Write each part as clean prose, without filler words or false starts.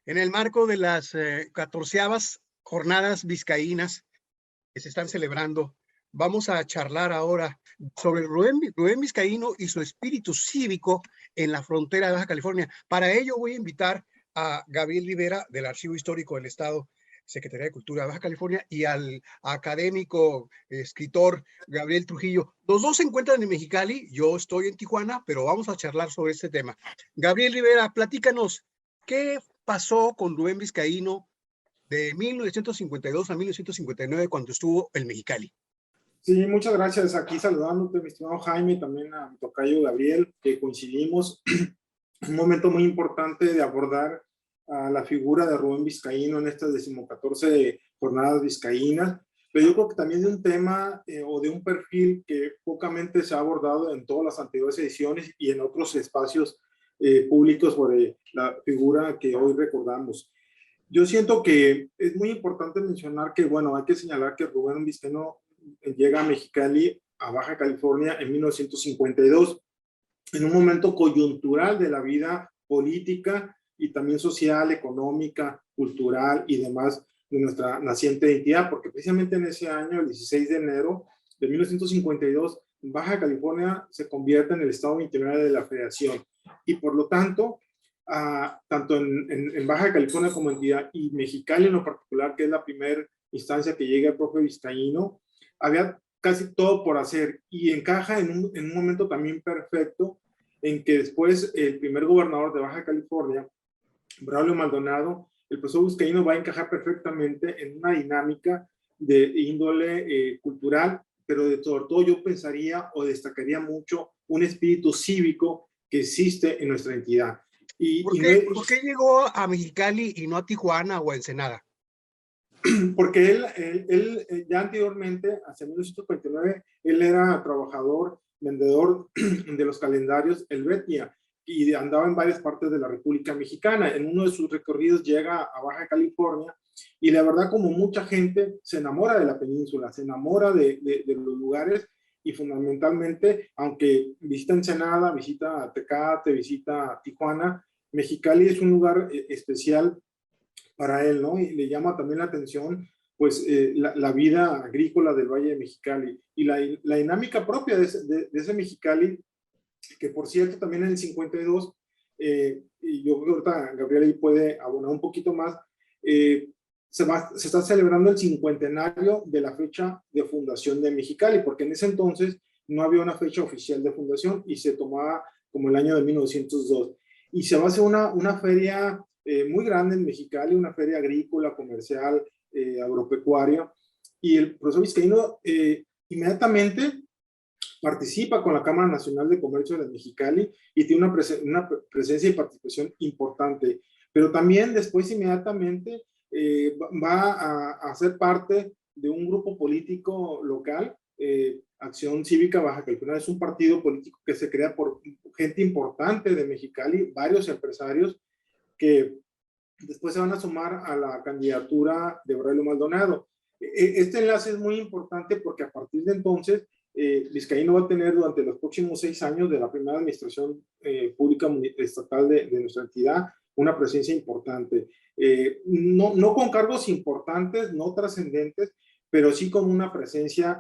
En el marco de las 14ª jornadas vizcaínas que se están celebrando, vamos a charlar ahora sobre Rubén Vizcaíno y su espíritu cívico en la frontera de Baja California. Para ello voy a invitar a Gabriel Rivera del Archivo Histórico del Estado, Secretaría de Cultura de Baja California, y al académico, escritor Gabriel Trujillo. Los dos se encuentran en Mexicali, yo estoy en Tijuana, pero vamos a charlar sobre este tema. Gabriel Rivera, platícanos, ¿qué pasó con Rubén Vizcaíno de 1952 a 1959 cuando estuvo en Mexicali? Sí, muchas gracias. Aquí saludándote, mi estimado Jaime, y también a mi tocayo Gabriel, que coincidimos. Un momento muy importante de abordar a la figura de Rubén Vizcaíno en estas 14 jornadas vizcaínas, pero yo creo que también de un tema o de un perfil que pocamente se ha abordado en todas las anteriores ediciones y en otros espacios públicos sobre la figura que hoy recordamos. Yo siento que es muy importante mencionar que, bueno, hay que señalar que Rubén Vizcaíno llega a Mexicali, a Baja California, en 1952, en un momento coyuntural de la vida política y también social, económica, cultural y demás de nuestra naciente identidad, porque precisamente en ese año, el 16 de enero de 1952, Baja California se convierte en el estado 29 de la Federación y por lo tanto, tanto en Baja California como entidad y Mexicali en lo particular, que es la primera instancia que llega el profe Vizcaíno, había casi todo por hacer y encaja en un momento también perfecto en que después el primer gobernador de Baja California, Braulio Maldonado, el profesor Vizcaíno va a encajar perfectamente en una dinámica de índole cultural, pero sobre todo yo pensaría o destacaría mucho un espíritu cívico que existe en nuestra entidad. ¿Por qué llegó a Mexicali y no a Tijuana o a Ensenada? Porque él ya anteriormente, hacia 1949, él era trabajador, vendedor de los calendarios Helvetia y andaba en varias partes de la República Mexicana. En uno de sus recorridos llega a Baja California y la verdad, como mucha gente, se enamora de la península, se enamora de los lugares y fundamentalmente, aunque visita Ensenada, visita Tecate, visita Tijuana, Mexicali es un lugar especial para él, ¿no? Y le llama también la atención, pues, la vida agrícola del Valle de Mexicali y la dinámica propia de ese Mexicali, que por cierto también en el 52, y yo creo que ahorita Gabriel ahí puede abonar un poquito más, se está celebrando el cincuentenario de la fecha de fundación de Mexicali, porque en ese entonces no había una fecha oficial de fundación y se tomaba como el año de 1902. Y se va a hacer una feria muy grande en Mexicali, una feria agrícola, comercial, agropecuaria, y el profesor Vizcaíno inmediatamente participa con la Cámara Nacional de Comercio de Mexicali y tiene una presencia y participación importante, pero también después inmediatamente va a ser parte de un grupo político local, Acción Cívica Baja California. Es un partido político que se crea por gente importante de Mexicali, varios empresarios que después se van a sumar a la candidatura de Braulio Maldonado. Este enlace es muy importante porque a partir de entonces Vizcaíno va a tener durante los próximos 6 años de la primera administración pública estatal de nuestra entidad una presencia importante. No con cargos importantes, no trascendentes, pero sí con una presencia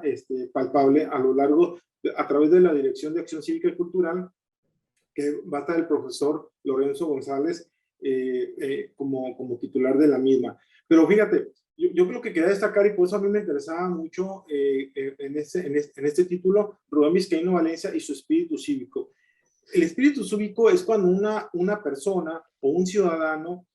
palpable a lo largo, a través de la Dirección de Acción Cívica y Cultural, que va a estar el profesor Lorenzo González como titular de la misma. Pero fíjate, yo creo que quería destacar, y por eso a mí me interesaba mucho en este título, Rubén Vizcaíno Valencia y su espíritu cívico. El espíritu cívico es cuando una persona o un ciudadano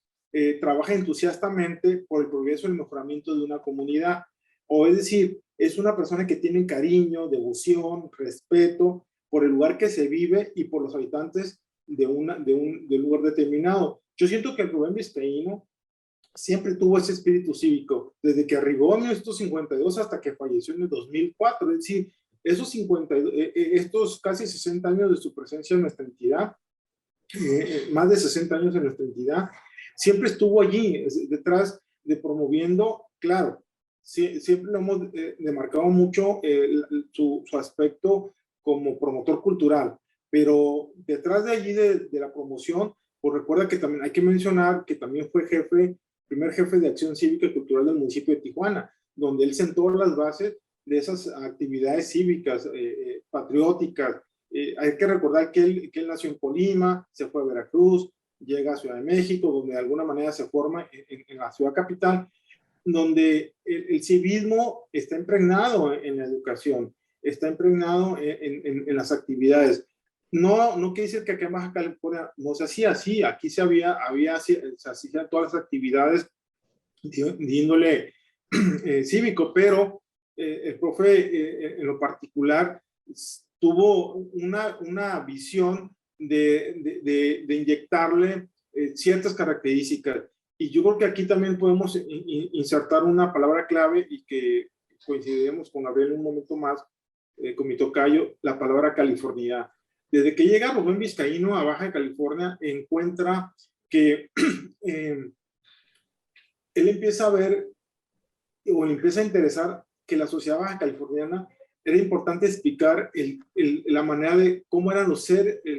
trabaja entusiastamente por el progreso y el mejoramiento de una comunidad, o es decir, es una persona que tiene cariño, devoción, respeto por el lugar que se vive y por los habitantes de un lugar determinado. Yo siento que el Rubén Vizcaíno siempre tuvo ese espíritu cívico, desde que arribó en 1952 hasta que falleció en el 2004, es decir, estos casi 60 años de su presencia en nuestra entidad, más de 60 años en nuestra entidad, siempre estuvo allí, detrás de promoviendo, claro, siempre lo hemos demarcado mucho su aspecto como promotor cultural, pero detrás de allí de la promoción Pues recuerda que también hay que mencionar que también fue primer jefe de acción cívica y cultural del municipio de Tijuana, donde él sentó las bases de esas actividades cívicas, patrióticas. Hay que recordar que él nació en Colima, se fue a Veracruz, llega a Ciudad de México, donde de alguna manera se forma en la ciudad capital, donde el civismo está impregnado en la educación, está impregnado en las actividades. No, no quiere decir que aquí en Baja California no se hacía así, aquí se hacían todas las actividades de índole cívico, pero el profe en lo particular tuvo una visión de inyectarle ciertas características. Y yo creo que aquí también podemos insertar una palabra clave y que coincidiremos con Gabriel un momento más, con mi tocayo, la palabra californianidad. Desde que llega Rubén Vizcaíno a Baja California, encuentra que él empieza a ver o le empieza a interesar que la sociedad baja californiana era importante explicar la manera de cómo eran el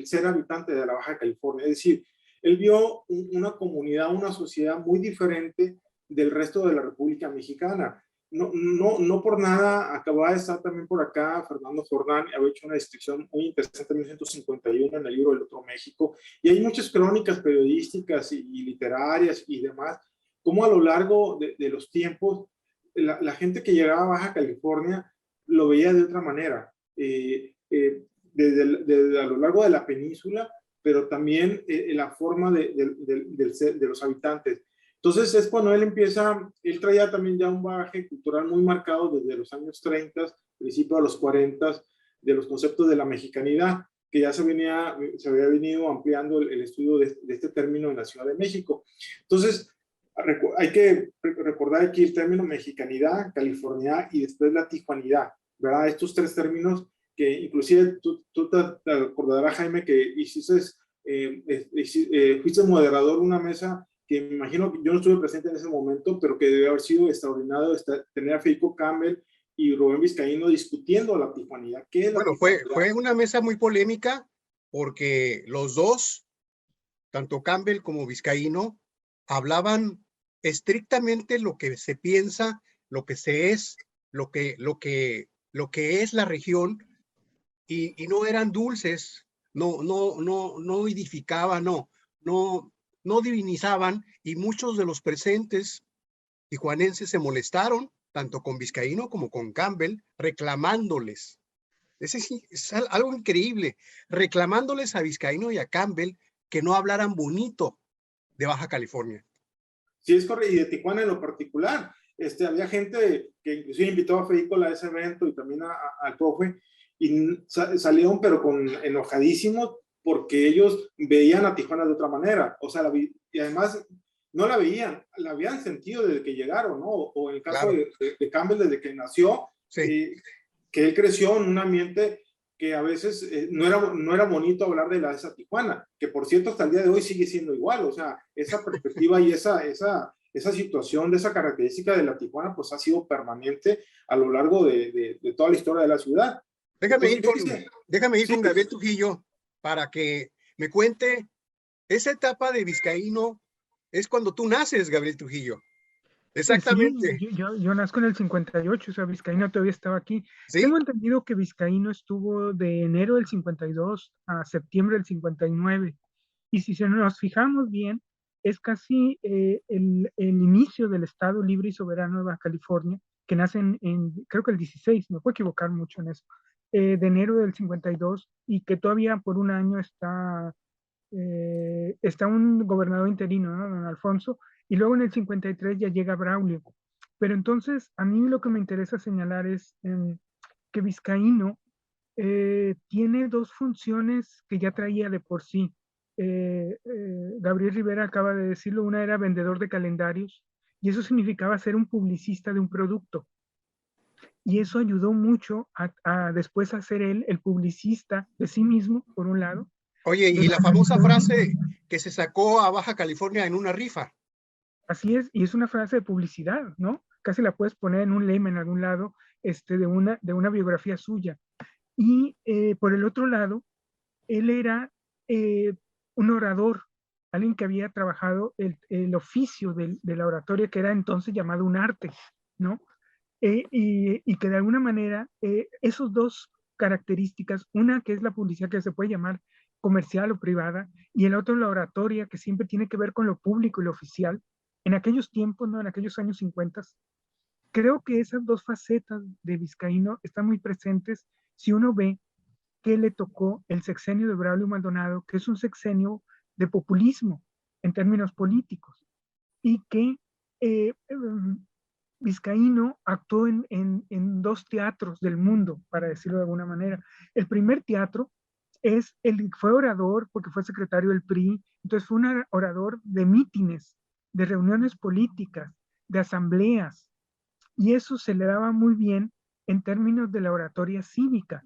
ser habitante de la Baja California. Es decir, él vio una comunidad, una sociedad muy diferente del resto de la República Mexicana. No por nada, acababa de estar también por acá Fernando Jordán, había hecho una descripción muy interesante en 1951 en el libro del Otro México, y hay muchas crónicas periodísticas y literarias y demás, cómo a lo largo de los tiempos, la gente que llegaba a Baja California lo veía de otra manera, desde a lo largo de la península, pero también la forma de los habitantes. Entonces es cuando él traía también ya un bagaje cultural muy marcado desde los años 30, principio de los 40, de los conceptos de la mexicanidad, que ya se había venido ampliando el estudio de este término en la Ciudad de México. Entonces, hay que recordar aquí el término mexicanidad, californianidad y después la tijuanidad, ¿verdad? Estos tres términos que inclusive tú te acordarás, Jaime, que fuiste moderador de una mesa que me imagino que yo no estuve presente en ese momento, pero que debe haber sido extraordinario tener a Federico Campbell y Rubén Vizcaíno discutiendo la tijuanidad. ¿Qué es la Bueno, tijuanidad? fue una mesa muy polémica porque los dos, tanto Campbell como Vizcaíno, hablaban estrictamente lo que se piensa, lo que se es, lo que es la región, y no eran dulces, no edificaban, no divinizaban, y muchos de los presentes tijuanenses se molestaron, tanto con Vizcaíno como con Campbell, reclamándoles. Es algo increíble, reclamándoles a Vizcaíno y a Campbell que no hablaran bonito de Baja California. Sí, es correcto, y de Tijuana en lo particular. Había gente que inclusive invitó a Federico a ese evento y también al profe, y salieron pero enojadísimos porque ellos veían a Tijuana de otra manera. O sea, y además no la veían, la habían sentido desde que llegaron, ¿no? O en el caso Claro. de Campbell, desde que nació, Sí. que él creció en un ambiente que a veces no era bonito hablar de esa Tijuana, que por cierto hasta el día de hoy sigue siendo igual. O sea, esa perspectiva y esa situación, de esa característica de la Tijuana, pues ha sido permanente a lo largo de toda la historia de la ciudad. Déjame ir Sí, con Gabriel Trujillo para que me cuente esa etapa de Vizcaíno. Es cuando tú naces, Gabriel Trujillo. Sí, Exactamente. yo nazco en el 58, o sea, Vizcaíno todavía estaba aquí. ¿Sí? Tengo entendido que Vizcaíno estuvo de enero del 52 a septiembre del 59. Y si nos fijamos bien, es casi el inicio del Estado Libre y Soberano de Baja California, que nace creo que el 16, me puedo equivocar mucho en eso, de enero del 52, y que todavía por un año está un gobernador interino, ¿no? Don Alfonso, y luego en el 53 ya llega Braulio. Pero entonces, a mí lo que me interesa señalar es que Vizcaíno tiene dos funciones que ya traía de por sí. Gabriel Rivera acaba de decirlo, una era vendedor de calendarios, y eso significaba ser un publicista de un producto. Y eso ayudó mucho a después a ser él el publicista de sí mismo, por un lado. Oye, y la famosa frase que se sacó a Baja California en una rifa. Así es, y es una frase de publicidad, ¿no? Casi la puedes poner en un lema en algún lado, de una biografía suya. Y por el otro lado, él era un orador, alguien que había trabajado el oficio de la oratoria, que era entonces llamado un arte, ¿no? Y que de alguna manera esos dos características, una que es la publicidad que se puede llamar comercial o privada, y el otro la oratoria, que siempre tiene que ver con lo público y lo oficial, en aquellos tiempos, ¿no? En aquellos años 50, creo que esas dos facetas de Vizcaíno están muy presentes si uno ve que le tocó el sexenio de Braulio Maldonado, que es un sexenio de populismo en términos políticos, y que Vizcaíno actuó en dos teatros del mundo, para decirlo de alguna manera. El primer teatro fue orador porque fue secretario del PRI, entonces fue un orador de mítines, de reuniones políticas, de asambleas, y eso se le daba muy bien en términos de la oratoria cívica.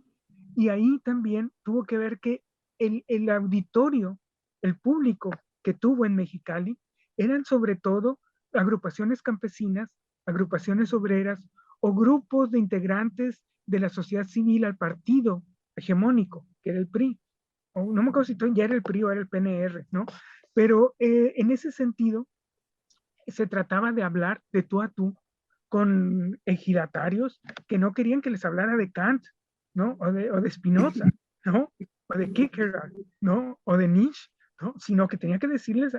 Y ahí también tuvo que ver que el auditorio, el público que tuvo en Mexicali, eran sobre todo agrupaciones campesinas, agrupaciones obreras o grupos de integrantes de la sociedad civil al partido hegemónico, que era el PRI. O no me acuerdo si ya era el PRI o era el PNR, ¿no? Pero en ese sentido, se trataba de hablar de tú a tú con ejidatarios que no querían que les hablara de Kant, ¿no? O de Spinoza, ¿no? O de Kierkegaard, ¿no? O de Nietzsche, ¿no? Sino que tenía que decirles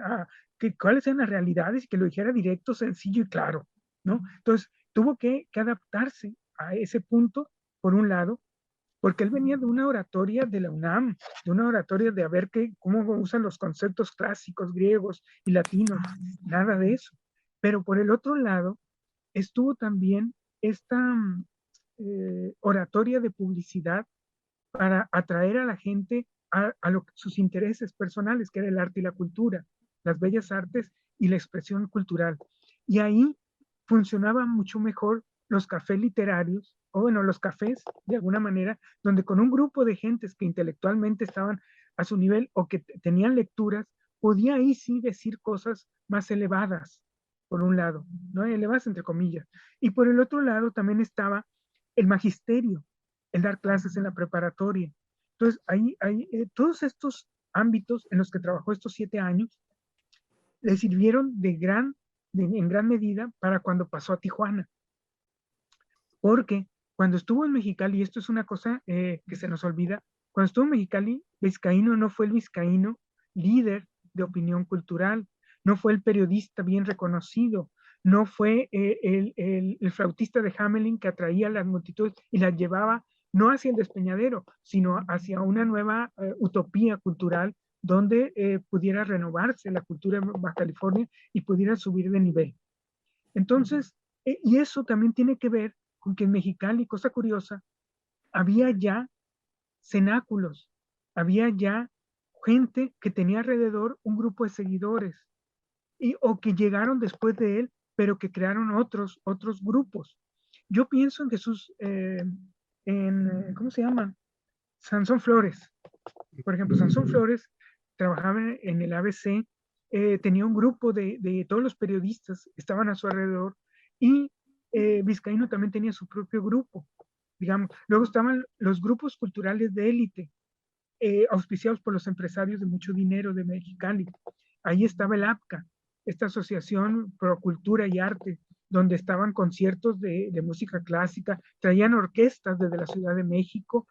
cuáles eran las realidades y que lo dijera directo, sencillo y claro, ¿no? Entonces, tuvo que adaptarse a ese punto, por un lado, porque él venía de una oratoria de la UNAM, de una oratoria de a ver cómo usan los conceptos clásicos griegos y latinos, nada de eso. Pero por el otro lado, estuvo también esta oratoria de publicidad para atraer a la gente sus intereses personales, que era el arte y la cultura, las bellas artes y la expresión cultural. Y ahí funcionaban mucho mejor los cafés literarios, o bueno, los cafés, de alguna manera, donde con un grupo de gentes que intelectualmente estaban a su nivel o que tenían lecturas, podía ahí sí decir cosas más elevadas, por un lado, ¿no? Elevadas entre comillas. Y por el otro lado también estaba el magisterio, el dar clases en la preparatoria. Entonces, todos estos ámbitos en los que trabajó estos 7 años le sirvieron en gran medida para cuando pasó a Tijuana. Porque cuando estuvo en Mexicali, y esto es una cosa que se nos olvida, cuando estuvo en Mexicali, Vizcaíno no fue el vizcaíno líder de opinión cultural, no fue el periodista bien reconocido, no fue el flautista de Hamelin que atraía a las multitudes y las llevaba no hacia el despeñadero, sino hacia una nueva utopía cultural donde pudiera renovarse la cultura en Baja California y pudiera subir de nivel. Entonces, y eso también tiene que ver con que en Mexicali, cosa curiosa, había ya cenáculos, había ya gente que tenía alrededor un grupo de seguidores, o que llegaron después de él, pero que crearon otros grupos. Yo pienso en Jesús, ¿cómo se llama? Sansón Flores. Por ejemplo, Sansón Flores trabajaba en el ABC, tenía un grupo de todos los periodistas, estaban a su alrededor, y Vizcaíno también tenía su propio grupo, digamos. Luego estaban los grupos culturales de élite, auspiciados por los empresarios de mucho dinero de Mexicali. Ahí estaba el APCA, esta asociación pro cultura y arte, donde estaban conciertos de música clásica, traían orquestas desde la Ciudad de México,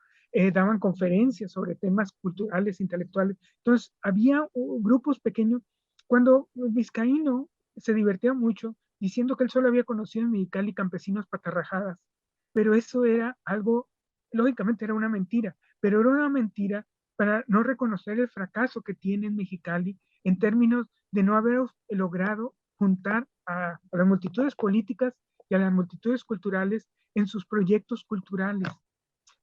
daban conferencias sobre temas culturales, intelectuales. Entonces, había grupos pequeños. Cuando Vizcaíno se divertía mucho diciendo que él solo había conocido en Mexicali campesinos patarrajadas, pero eso era algo, lógicamente era una mentira, pero era una mentira para no reconocer el fracaso que tiene en Mexicali en términos de no haber logrado juntar a las multitudes políticas y a las multitudes culturales en sus proyectos culturales.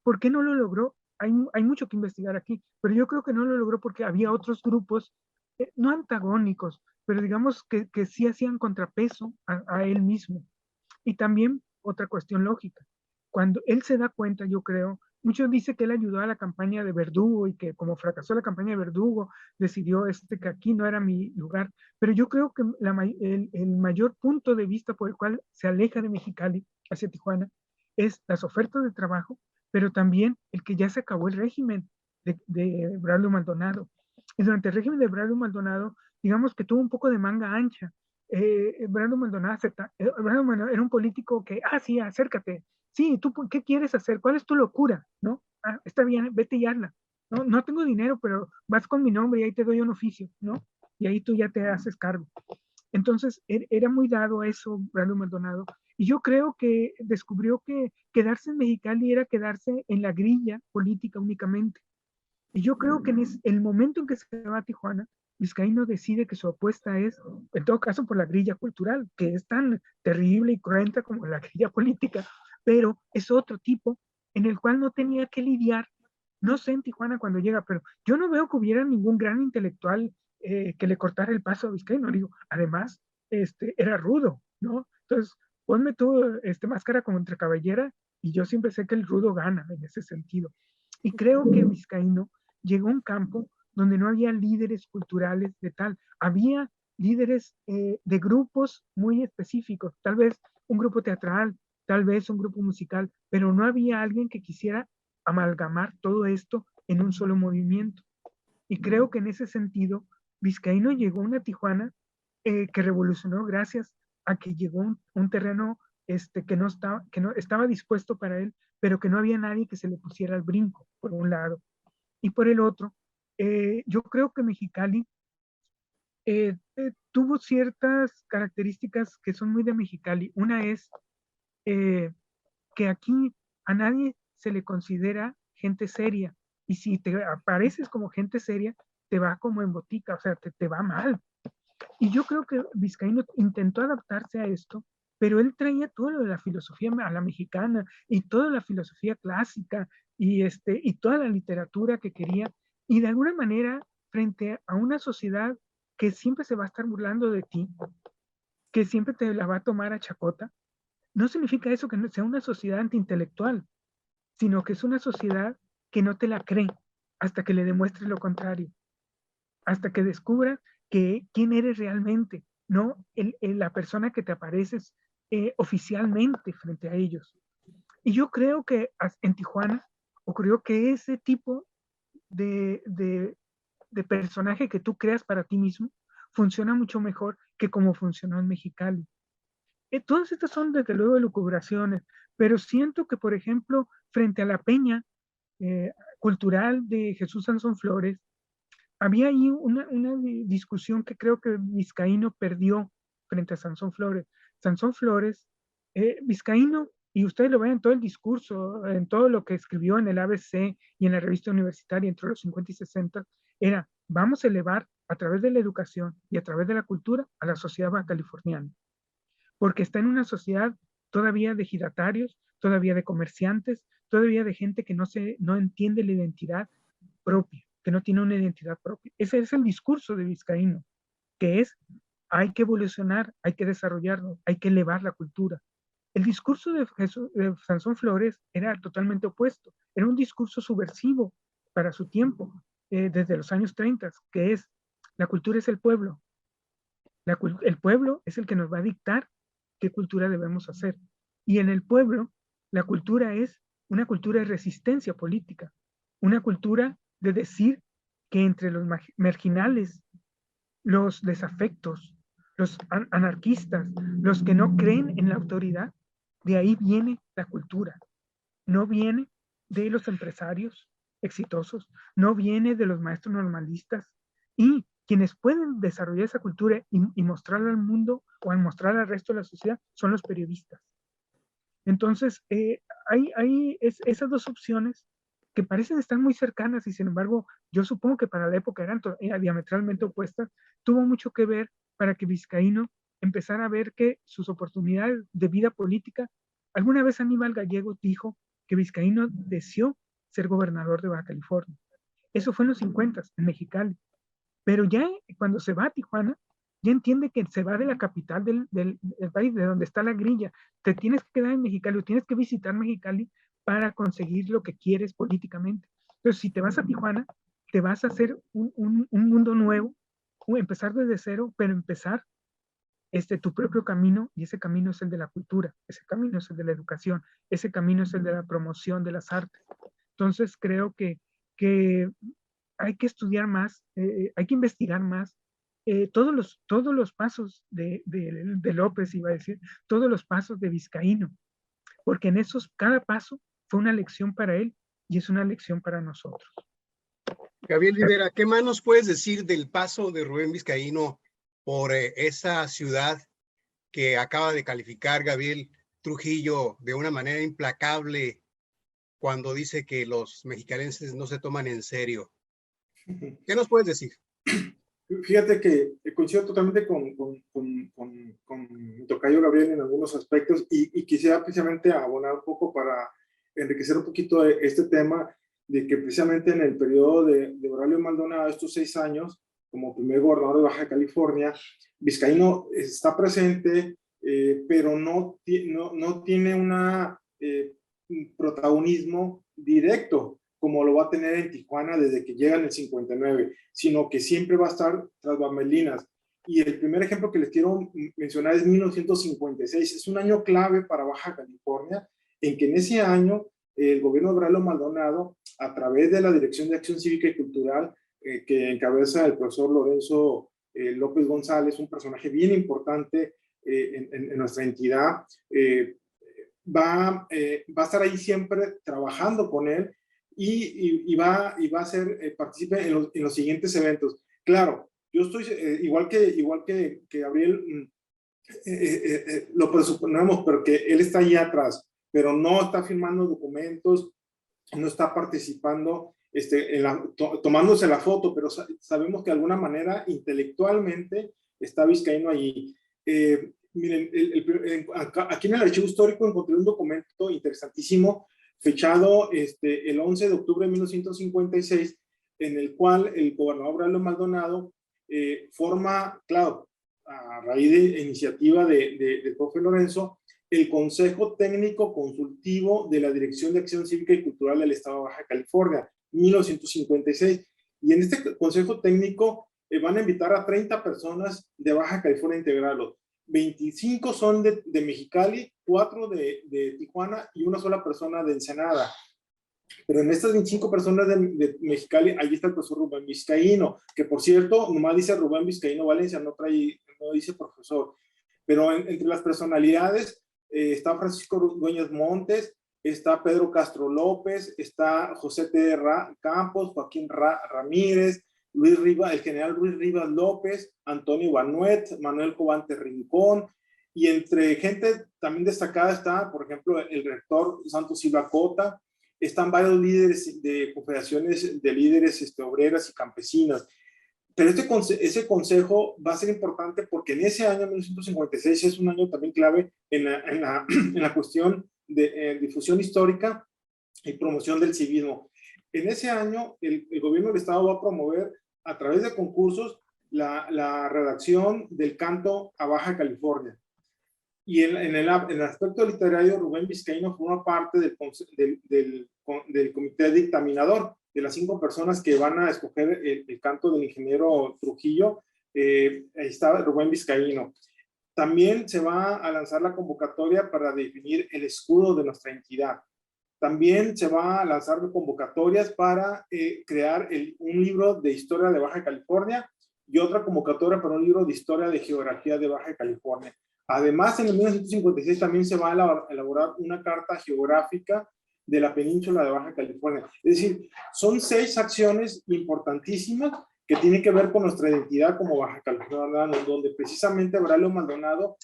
¿Por qué no lo logró? Hay mucho que investigar aquí, pero yo creo que no lo logró porque había otros grupos, no antagónicos, pero digamos que sí hacían contrapeso a él mismo. Y también otra cuestión lógica. Cuando él se da cuenta, yo creo, muchos dicen que él ayudó a la campaña de Verdugo y que como fracasó la campaña de Verdugo, decidió que aquí no era mi lugar. Pero yo creo que el mayor punto de vista por el cual se aleja de Mexicali hacia Tijuana es las ofertas de trabajo, pero también el que ya se acabó el régimen de Braulio Maldonado. Y durante el régimen de Braulio Maldonado digamos que tuvo un poco de manga ancha. Brando Maldonado, Brando Maldonado era un político que, sí, acércate, sí, ¿tú qué quieres hacer? ¿Cuál es tu locura? ¿No? Está bien, vete y hazla. No, no tengo dinero, pero vas con mi nombre y ahí te doy un oficio, ¿no? Y ahí tú ya te haces cargo. Entonces, era muy dado a eso Brando Maldonado. Y yo creo que descubrió que quedarse en Mexicali era quedarse en la grilla política únicamente. Y yo creo que en el momento en que se va a Tijuana, Vizcaíno decide que su apuesta es, en todo caso, por la grilla cultural, que es tan terrible y cruenta como la grilla política, pero es otro tipo en el cual no tenía que lidiar. No sé en Tijuana cuando llega, pero yo no veo que hubiera ningún gran intelectual que le cortara el paso a Vizcaíno. Digo, además, era rudo, ¿no? Entonces, ponme tú máscara como entre cabellera y yo siempre sé que el rudo gana en ese sentido. Y creo que Vizcaíno llegó a un campo donde no había líderes culturales de tal, había líderes de grupos muy específicos, tal vez un grupo teatral, tal vez un grupo musical, pero no había alguien que quisiera amalgamar todo esto en un solo movimiento. Y creo que en ese sentido, Vizcaíno llegó a una Tijuana que revolucionó gracias a que llegó un terreno que no estaba dispuesto para él, pero que no había nadie que se le pusiera al brinco, por un lado. Y por el otro, yo creo que Mexicali tuvo ciertas características que son muy de Mexicali. Una es eh, que aquí a nadie se le considera gente seria. Y si te apareces como gente seria, te va como en botica, o sea, te va mal. Y yo creo que Vizcaíno intentó adaptarse a esto, pero él traía todo lo de la filosofía a la mexicana y toda la filosofía clásica y toda la literatura que quería. Y de alguna manera, frente a una sociedad que siempre se va a estar burlando de ti, que siempre te la va a tomar a chacota, no significa eso que no sea una sociedad antiintelectual, sino que es una sociedad que no te la cree hasta que le demuestres lo contrario, hasta que descubras que quién eres realmente, no la persona que te apareces oficialmente frente a ellos. Y yo creo que en Tijuana ocurrió que ese tipo de, de, de personaje que tú creas para ti mismo funciona mucho mejor que como funcionó en Mexicali. Todas estas son desde luego elucubraciones, pero siento que, por ejemplo, frente a la peña cultural de Jesús Sansón Flores, había ahí una discusión que creo que Vizcaíno perdió frente a Sansón Flores. Sansón Flores, Vizcaíno, y ustedes lo ven en todo el discurso, en todo lo que escribió en el ABC y en la revista universitaria entre los 50 y 60, era, vamos a elevar a través de la educación y a través de la cultura a la sociedad californiana, porque está en una sociedad todavía de ejidatarios, todavía de comerciantes, todavía de gente que no entiende la identidad propia, que no tiene una identidad propia. Ese es el discurso de Vizcaíno, que es, hay que evolucionar, hay que desarrollarlo, hay que elevar la cultura. El discurso de Sansón Flores era totalmente opuesto, era un discurso subversivo para su tiempo, desde los años 30, que es, la cultura es el pueblo, el pueblo es el que nos va a dictar qué cultura debemos hacer. Y en el pueblo, la cultura es una cultura de resistencia política, una cultura de decir que entre los marginales, los desafectos, los anarquistas, los que no creen en la autoridad, de ahí viene la cultura. No viene de los empresarios exitosos, no viene de los maestros normalistas, y quienes pueden desarrollar esa cultura y mostrarla al mundo o al mostrar al resto de la sociedad son los periodistas. Entonces, hay esas dos opciones que parecen estar muy cercanas y sin embargo, yo supongo que para la época eran diametralmente opuestas. Tuvo mucho que ver para que Vizcaíno empezara a ver que sus oportunidades de vida política, alguna vez Aníbal Gallego dijo que Vizcaíno deseó ser gobernador de Baja California. Eso fue en los 50 en Mexicali. Pero ya cuando se va a Tijuana, ya entiende que se va de la capital del país, de donde está la grilla. Te tienes que quedar en Mexicali o tienes que visitar Mexicali para conseguir lo que quieres políticamente. Entonces, si te vas a Tijuana, te vas a hacer un mundo nuevo, empezar desde cero, pero empezar tu propio camino, y ese camino es el de la cultura, ese camino es el de la educación, ese camino es el de la promoción de las artes. Entonces, creo que hay que estudiar más, hay que investigar más todos los pasos de López, iba a decir, todos los pasos de Vizcaíno, porque en esos, cada paso fue una lección para él y es una lección para nosotros. Gabriel Rivera, ¿qué más nos puedes decir del paso de Rubén Vizcaíno por esa ciudad que acaba de calificar Gabriel Trujillo de una manera implacable cuando dice que los mexicalenses no se toman en serio? ¿Qué nos puedes decir? Fíjate que coincido totalmente con mi tocayo Gabriel en algunos aspectos y quisiera precisamente abonar un poco para enriquecer un poquito este tema de que precisamente en el periodo de Braulio Maldonado, estos 6 años, como primer gobernador de Baja California, Vizcaíno está presente, pero no tiene un protagonismo directo como lo va a tener en Tijuana desde que llega en el 59, sino que siempre va a estar tras bambalinas. Y el primer ejemplo que les quiero mencionar es 1956. Es un año clave para Baja California, en que en ese año el gobierno de Braulio Maldonado, a través de la Dirección de Acción Cívica y Cultural, que encabeza el profesor Lorenzo López González, un personaje bien importante en nuestra entidad, va a estar ahí siempre trabajando con él y va a ser partícipe en los siguientes eventos. Claro, yo estoy igual que Gabriel, lo presuponemos porque él está ahí atrás, pero no está firmando documentos, no está participando, tomándose la foto, pero sabemos que de alguna manera intelectualmente está Vizcaíno allí. Miren, aquí en el archivo histórico encontré un documento interesantísimo fechado el 11 de octubre de 1956, en el cual el gobernador Braulio Maldonado forma, claro, a raíz de iniciativa del profe Lorenzo, el Consejo Técnico Consultivo de la Dirección de Acción Cívica y Cultural del Estado de Baja California, 1956. Y en este Consejo Técnico van a invitar a 30 personas de Baja California integrarlos. 25 son de Mexicali, 4 de Tijuana y una sola persona de Ensenada. Pero en estas 25 personas de Mexicali, ahí está el profesor Rubén Vizcaíno, que por cierto, nomás dice Rubén Vizcaíno Valencia, no dice profesor. Pero entre las personalidades está Francisco Dueñas Montes, está Pedro Castro López, está José T. Campos, Joaquín Ramírez, el general Luis Rivas López, Antonio Banuet, Manuel Cobante Rincón, y entre gente también destacada está, por ejemplo, el rector Santos Silva Cota, están varios líderes de confederaciones de líderes obreras y campesinas. Pero ese consejo va a ser importante porque en ese año, 1956, es un año también clave en la cuestión de difusión histórica y promoción del civismo. En ese año, el gobierno del Estado va a promover a través de concursos la redacción del canto a Baja California. Y en el aspecto literario, Rubén Vizcaíno forma parte del comité dictaminador, de las 5 personas que van a escoger el canto del ingeniero Trujillo. Ahí está Rubén Vizcaíno. También se va a lanzar la convocatoria para definir el escudo de nuestra entidad. También se va a lanzar convocatorias para crear un libro de historia de Baja California y otra convocatoria para un libro de historia de geografía de Baja California. Además, en el 1956 también se va a elaborar una carta geográfica de la península de Baja California. Es decir, son 6 acciones importantísimas que tienen que ver con nuestra identidad como Baja California, donde precisamente Braulio Maldonado,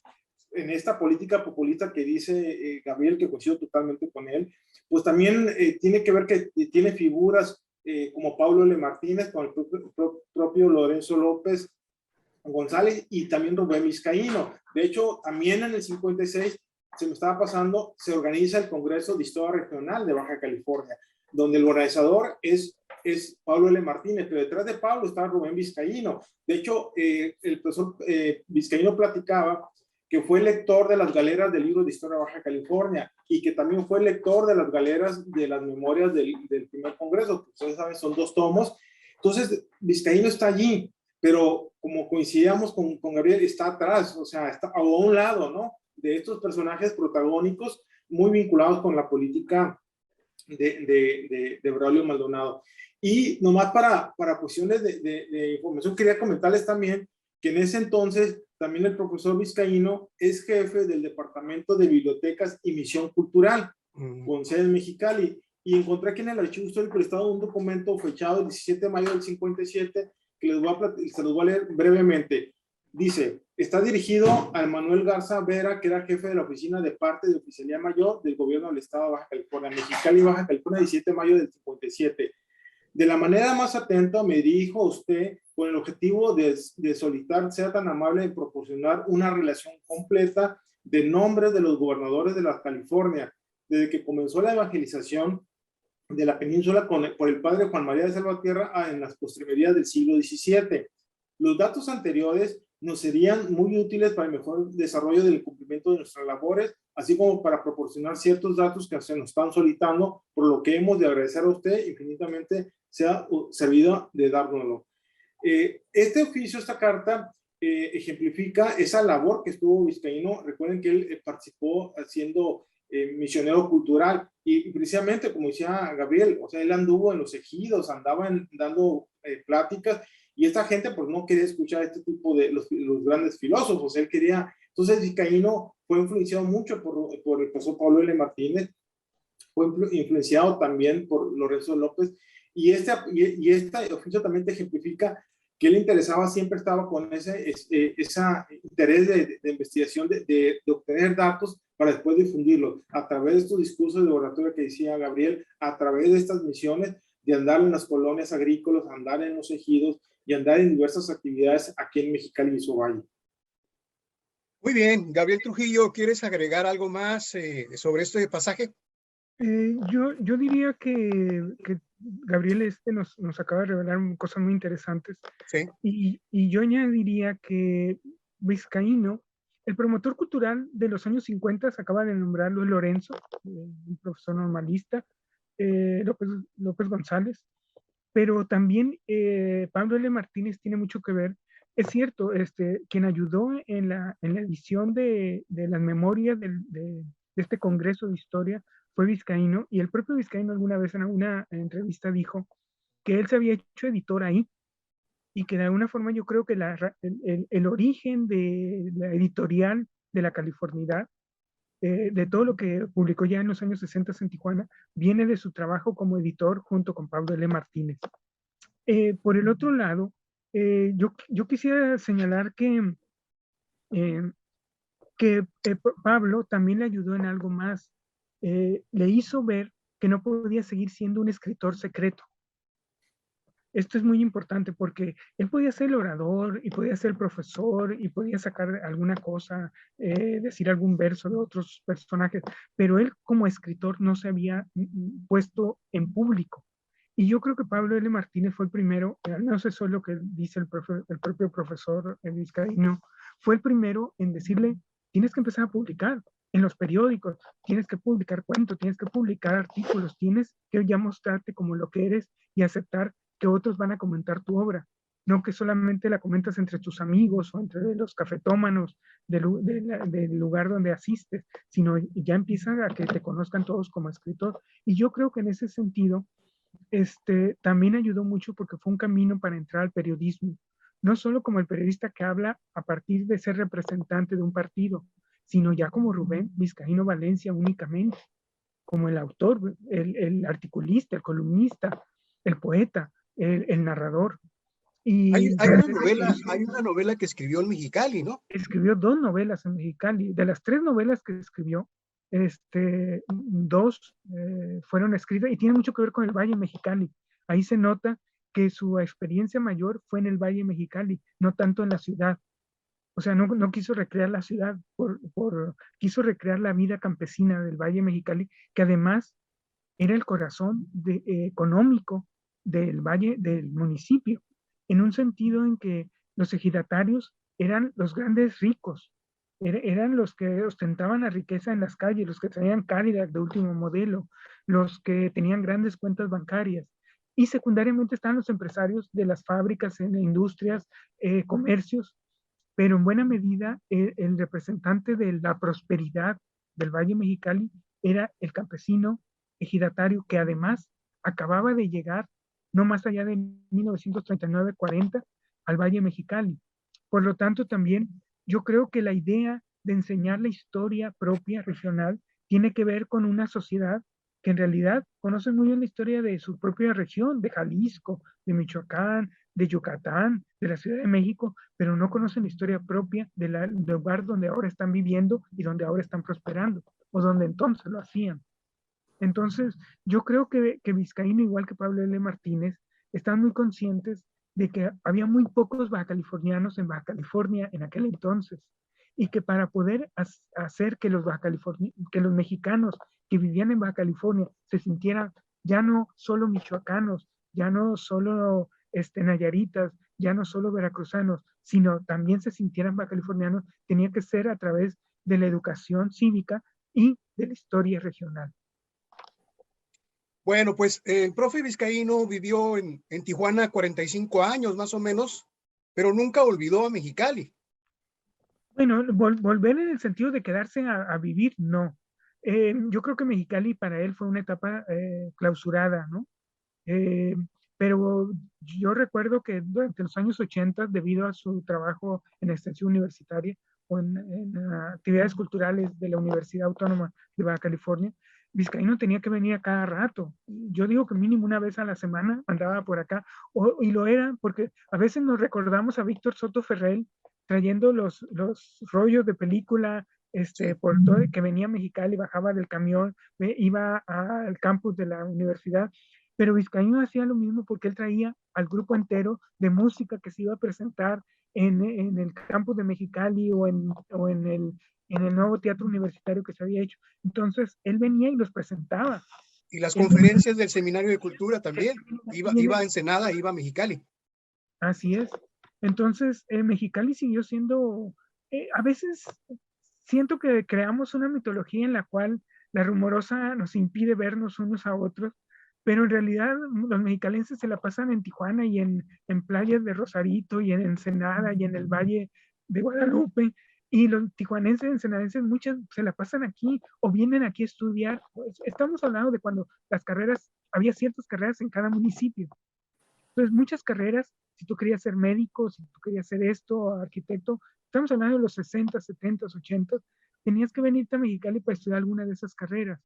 en esta política populista que dice Gabriel, que coincido totalmente con él, pues también tiene que ver que tiene figuras como Pablo L. Martínez, con el propio Lorenzo López González y también Rubén Vizcaíno. De hecho, también en el 56, se me estaba pasando, se organiza el Congreso de Historia Regional de Baja California, donde el organizador es Pablo L. Martínez, pero detrás de Pablo está Rubén Vizcaíno. De hecho, el profesor Vizcaíno platicaba que fue lector de las galeras del libro de Historia de Baja California y que también fue lector de las galeras de las memorias del primer Congreso, que ustedes saben son 2 tomos. Entonces, Vizcaíno está allí, pero como coincidíamos con Gabriel, está atrás, o sea, está a un lado, ¿no? De estos personajes protagónicos muy vinculados con la política de Braulio Maldonado. Y nomás para cuestiones de información, quería comentarles también que en ese entonces también el profesor Vizcaíno es jefe del Departamento de Bibliotecas y Misión Cultural, con sede en Mexicali. Y encontré aquí en el Archivo Histórico del Estado un documento fechado el 17 de mayo del 57 que se los voy a leer brevemente. Dice, está dirigido al Manuel Garza Vera, que era jefe de la oficina de parte de Oficialía Mayor del Gobierno del Estado de Baja California, Mexicali, Baja California, 17 de mayo del 57. De la manera más atenta me dirijo a usted con el objetivo de solicitar sea tan amable de proporcionar una relación completa de nombres de los gobernadores de la California, desde que comenzó la evangelización de la península por el padre Juan María de Salvatierra en las postrimerías del siglo XVII. Los datos anteriores nos serían muy útiles para el mejor desarrollo del cumplimiento de nuestras labores, así como para proporcionar ciertos datos que se nos están solicitando, por lo que hemos de agradecer a usted infinitamente sea servido de dárnoslo. Este oficio, esta carta, ejemplifica esa labor que estuvo Vizcaíno. Recuerden que él participó siendo misionero cultural y precisamente, como decía Gabriel, o sea, él anduvo en los ejidos, andaba dando pláticas, y esta gente pues no quería escuchar este tipo de los grandes filósofos. Él quería, entonces Vizcaíno fue influenciado mucho por el profesor Pablo L. Martínez, fue influenciado también por Lorenzo López, y este oficio también te ejemplifica que él interesaba, siempre estaba con ese interés de investigación, de obtener datos para después difundirlos a través de estos discursos de oratoria que decía Gabriel, a través de estas misiones de andar en las colonias agrícolas, andar en los ejidos y andar en diversas actividades aquí en Mexicali y su valle. Muy bien, Gabriel Trujillo, ¿quieres agregar algo más sobre este pasaje? Yo diría que Gabriel nos acaba de revelar cosas muy interesantes. Sí. Y yo añadiría que Vizcaíno, el promotor cultural de los años 50, se acaba de nombrar Luis Lorenzo, un profesor normalista, López González, pero también Pablo L. Martínez tiene mucho que ver. Es cierto, quien ayudó en la edición de las memorias de este Congreso de Historia fue Vizcaíno, y el propio Vizcaíno alguna vez en alguna entrevista dijo que él se había hecho editor ahí, y que de alguna forma yo creo que el origen de la editorial de la Californidad, de todo lo que publicó ya en los años 60 en Tijuana, viene de su trabajo como editor junto con Pablo L. Martínez. Por el otro lado, yo quisiera señalar eh, que Pablo también le ayudó en algo más. Le hizo ver que no podía seguir siendo un escritor secreto. Esto es muy importante porque él podía ser el orador y podía ser el profesor y podía sacar alguna cosa, decir algún verso de otros personajes, pero él como escritor no se había puesto en público. Y yo creo que Pablo L. Martínez fue el primero, no sé solo lo que dice el propio profesor Vizcaíno, fue el primero en decirle, tienes que empezar a publicar en los periódicos, tienes que publicar cuentos, tienes que publicar artículos, tienes que ya mostrarte como lo que eres y aceptar que otros van a comentar tu obra, no que solamente la comentas entre tus amigos o entre los cafetómanos del lugar donde asistes, sino ya empieza a que te conozcan todos como escritor. Y yo creo que en ese sentido, también ayudó mucho porque fue un camino para entrar al periodismo, no solo como el periodista que habla a partir de ser representante de un partido, sino ya como Rubén Vizcaíno Valencia únicamente, como el autor, el articulista, el columnista, el poeta, el narrador. Y hay una novela que escribió en Mexicali, ¿no? Escribió 2 novelas en Mexicali. De las 3 novelas que escribió, 2 fueron escritas y tienen mucho que ver con el Valle Mexicali. Ahí se nota que su experiencia mayor fue en el Valle Mexicali, no tanto en la ciudad. O sea, no quiso recrear la ciudad, quiso recrear la vida campesina del Valle Mexicali, que además era el corazón económico del valle, del municipio, en un sentido en que los ejidatarios eran los grandes ricos, eran los que ostentaban la riqueza en las calles, los que traían Cadillac de último modelo, los que tenían grandes cuentas bancarias. Y secundariamente estaban los empresarios de las fábricas, en industrias, comercios, pero en buena medida el representante de la prosperidad del Valle Mexicali era el campesino ejidatario, que además acababa de llegar no más allá de 1939-40 al Valle Mexicali. Por lo tanto, también yo creo que la idea de enseñar la historia propia regional tiene que ver con una sociedad que en realidad conoce muy bien la historia de su propia región, de Jalisco, de Michoacán, de Yucatán, de la Ciudad de México, pero no conocen la historia propia del lugar donde ahora están viviendo y donde ahora están prosperando, o donde entonces lo hacían. Entonces, yo creo que Vizcaíno, igual que Pablo L. Martínez, están muy conscientes de que había muy pocos bajacalifornianos en Baja California en aquel entonces, y que para poder hacer que que los mexicanos que vivían en Baja California se sintieran ya no solo michoacanos, ya no solo nayaritas, ya no solo veracruzanos, sino también se sintieran bajacalifornianos, tenía que ser a través de la educación cívica y de la historia regional. Bueno, pues el profe Vizcaíno vivió en Tijuana 45 años más o menos, pero nunca olvidó a Mexicali. Bueno, volver en el sentido de quedarse a vivir, no. Yo creo que Mexicali para él fue una etapa clausurada, ¿no? Eh, pero yo recuerdo que durante los años 80, debido a su trabajo en extensión universitaria o en actividades culturales de la Universidad Autónoma de Baja California, Vizcaíno tenía que venir a cada rato. Yo digo que mínimo una vez a la semana andaba por acá, y lo era porque a veces nos recordamos a Víctor Soto Ferrell trayendo los rollos de película, por todo, que venía a Mexicali, bajaba del camión, iba al campus de la universidad, pero Vizcaíno hacía lo mismo porque él traía al grupo entero de música que se iba a presentar en el campus de Mexicali o en el nuevo teatro universitario que se había hecho. Entonces, él venía y los presentaba. Y las Él conferencias del Seminario de Cultura también. venía, Iba a Ensenada, iba a Mexicali. así es. Entonces, Mexicali siguió siendo, a veces siento que creamos una mitología en la cual la rumorosa nos impide vernos unos a otros, pero en realidad los mexicalenses se la pasan en Tijuana y en playas de Rosarito y en Ensenada y en el Valle de Guadalupe, y los tijuanenses, ensenadenses, muchas se la pasan aquí o vienen aquí a estudiar. Pues, estamos hablando de cuando las carreras, había ciertas carreras en cada municipio. Entonces, muchas carreras, si tú querías ser médico, si tú querías ser esto, arquitecto, estamos hablando de los 60, 70, 80, tenías que venirte a Mexicali para estudiar alguna de esas carreras.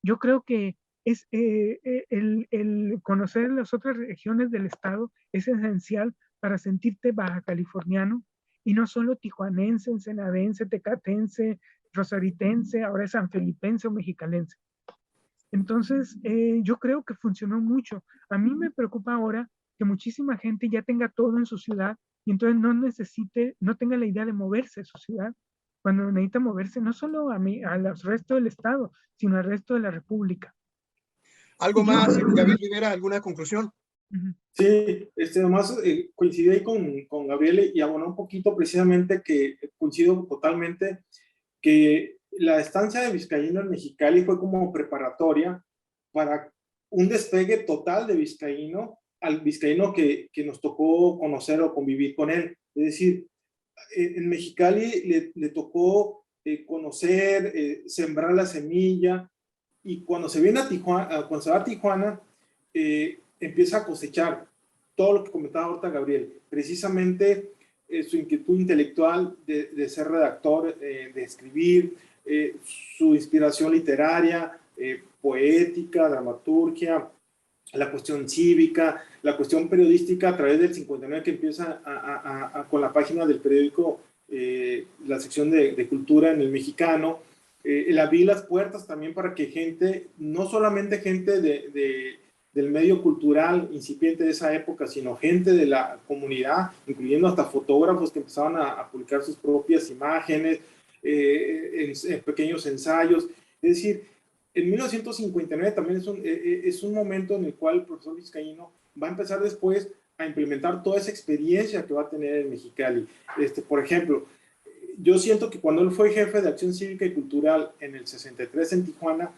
Yo creo que es, el conocer las otras regiones del estado es esencial para sentirte baja californiano y no solo tijuanense, ensenadense, tecatense, rosaritense, ahora es sanfelipense o mexicalense. Entonces, yo creo que funcionó mucho. A mí me preocupa ahora que muchísima gente ya tenga todo en su ciudad y entonces no tenga la idea de moverse a su ciudad, cuando necesita moverse no solo al resto del estado, sino al resto de la república. ¿Algo más, Gabriel Rivera? ¿Alguna conclusión? Sí, nomás coincidí ahí con Gabriel y aboné un poquito precisamente que coincido totalmente que la estancia de Vizcaíno en Mexicali fue como preparatoria para un despegue total de Vizcaíno al Vizcaíno que nos tocó conocer o convivir con él. Es decir, en Mexicali le tocó conocer, sembrar la semilla, y cuando se viene a Tijuana, cuando se va a Tijuana, empieza a cosechar todo lo que comentaba ahorita Gabriel, precisamente su inquietud intelectual de ser redactor, de escribir, su inspiración literaria, poética, dramaturgia, la cuestión cívica, la cuestión periodística a través del 59 que empieza con la página del periódico, la sección de cultura en el Mexicano. Le abrí las puertas también para que gente, no solamente gente del medio cultural incipiente de esa época, sino gente de la comunidad, incluyendo hasta fotógrafos que empezaban a publicar sus propias imágenes, en pequeños ensayos. Es decir, en 1959 también es un momento en el cual el profesor Vizcaíno va a empezar después a implementar toda esa experiencia que va a tener en Mexicali. Por ejemplo, yo siento que cuando él fue jefe de Acción Cívica y Cultural en el 63 en Tijuana,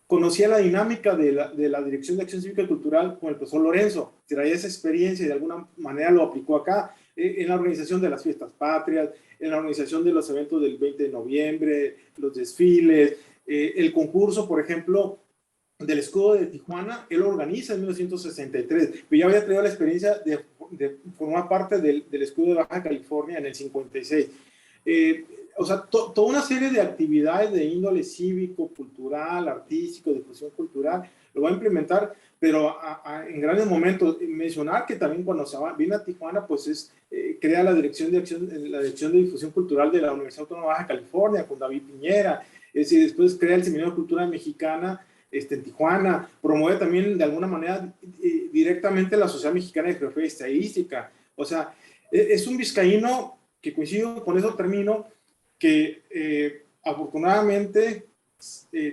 conocía la dinámica de la Dirección de Acción Cívica y Cultural con el profesor Lorenzo, traía esa experiencia y de alguna manera lo aplicó acá, en la organización de las fiestas patrias, en la organización de los eventos del 20 de noviembre, los desfiles, el concurso, por ejemplo, del escudo de Tijuana, él organiza en 1963, pero ya había traído la experiencia formar parte del escudo de Baja California en el 56. O sea, toda una serie de actividades de índole cívico, cultural, artístico, difusión cultural, lo va a implementar, pero en grandes momentos. Mencionar que también cuando viene a Tijuana, pues crea la dirección de difusión cultural de la Universidad Autónoma de Baja California con David Piñera. Es decir, después crea el Seminario de Cultura Mexicana en Tijuana, promueve también de alguna manera directamente la Sociedad Mexicana de Geografía y Estadística. O sea, es un vizcaíno que, coincido con eso, termino, que afortunadamente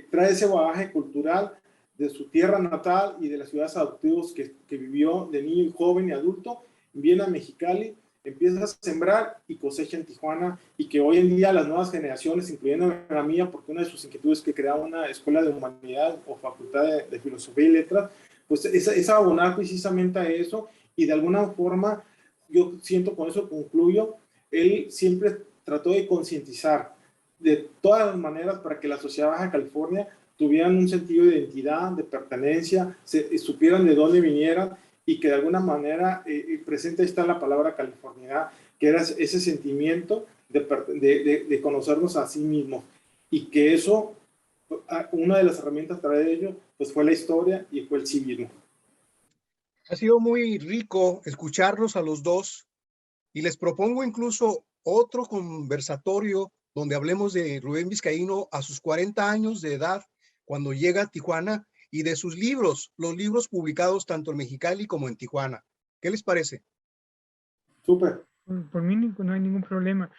trae ese bagaje cultural de su tierra natal y de las ciudades adoptivas que vivió de niño, joven y adulto, viene a Mexicali, empieza a sembrar y cosecha en Tijuana, y que hoy en día las nuevas generaciones, incluyendo la mía, porque una de sus inquietudes es que crea una escuela de humanidad o facultad de filosofía y letras, pues es abonar precisamente a eso, y de alguna forma, yo siento, con eso concluyo, él siempre trató de concientizar de todas las maneras para que la sociedad de Baja California tuvieran un sentido de identidad, de pertenencia, supieran de dónde vinieran, y que de alguna manera presente está la palabra californiedad, que era ese sentimiento de conocernos a sí mismos, y que eso, una de las herramientas para ello, pues fue la historia y fue el civismo. Ha sido muy rico escucharlos a los dos, y les propongo incluso otro conversatorio donde hablemos de Rubén Vizcaíno a sus 40 años de edad, cuando llega a Tijuana, y de sus libros, los libros publicados tanto en Mexicali como en Tijuana. ¿Qué les parece? Súper. Por mí no hay ningún problema.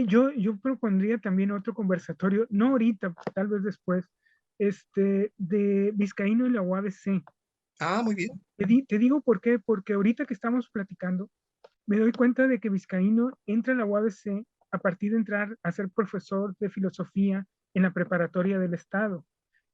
Yo propondría también otro conversatorio, no ahorita, tal vez después, de Vizcaíno y la UABC. Ah, muy bien. Te digo por qué, porque ahorita que estamos platicando, me doy cuenta de que Vizcaíno entra a la UABC a partir de entrar a ser profesor de filosofía en la preparatoria del Estado.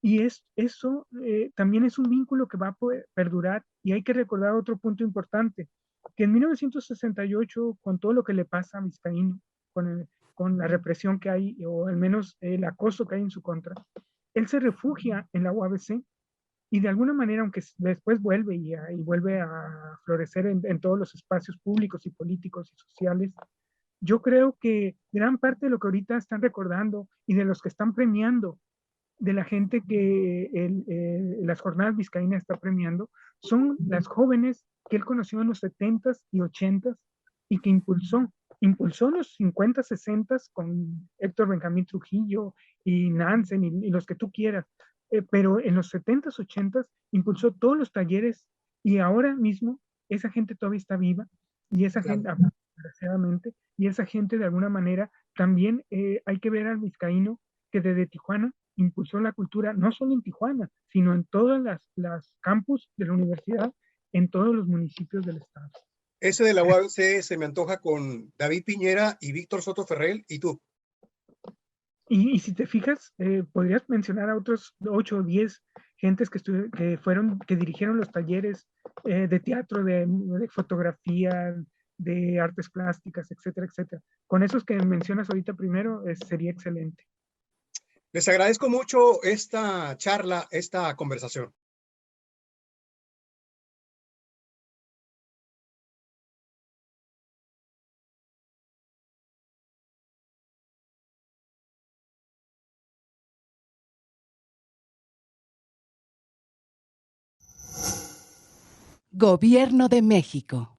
Y eso también es un vínculo que va a poder perdurar. Y hay que recordar otro punto importante, que en 1968, con todo lo que le pasa a Vizcaíno, con la represión que hay, o al menos el acoso que hay en su contra, él se refugia en la UABC, y de alguna manera, aunque después vuelve y vuelve a florecer en todos los espacios públicos y políticos y sociales, yo creo que gran parte de lo que ahorita están recordando y de los que están premiando, de la gente que las jornadas vizcaínas está premiando, son las jóvenes que él conoció en los 70s y 80s y que impulsó los 50, 60 con Héctor Benjamín Trujillo y Nansen y los que tú quieras, pero en los 70s, 80s impulsó todos los talleres, y ahora mismo esa gente todavía está viva, y esa gente, desgraciadamente, y esa gente de alguna manera también hay que ver al vizcaíno que desde Tijuana impulsó la cultura, no solo en Tijuana, sino en todas las campus de la universidad, en todos los municipios del estado. Ese de la UABC se me antoja con David Piñera y Víctor Soto Ferrell. ¿Y tú? Y si te fijas, podrías mencionar a otros 8 o 10 gentes que dirigieron los talleres de teatro, de fotografía, de artes plásticas, etcétera, etcétera. Con esos que mencionas ahorita primero, sería excelente. Les agradezco mucho esta charla, esta conversación. Gobierno de México.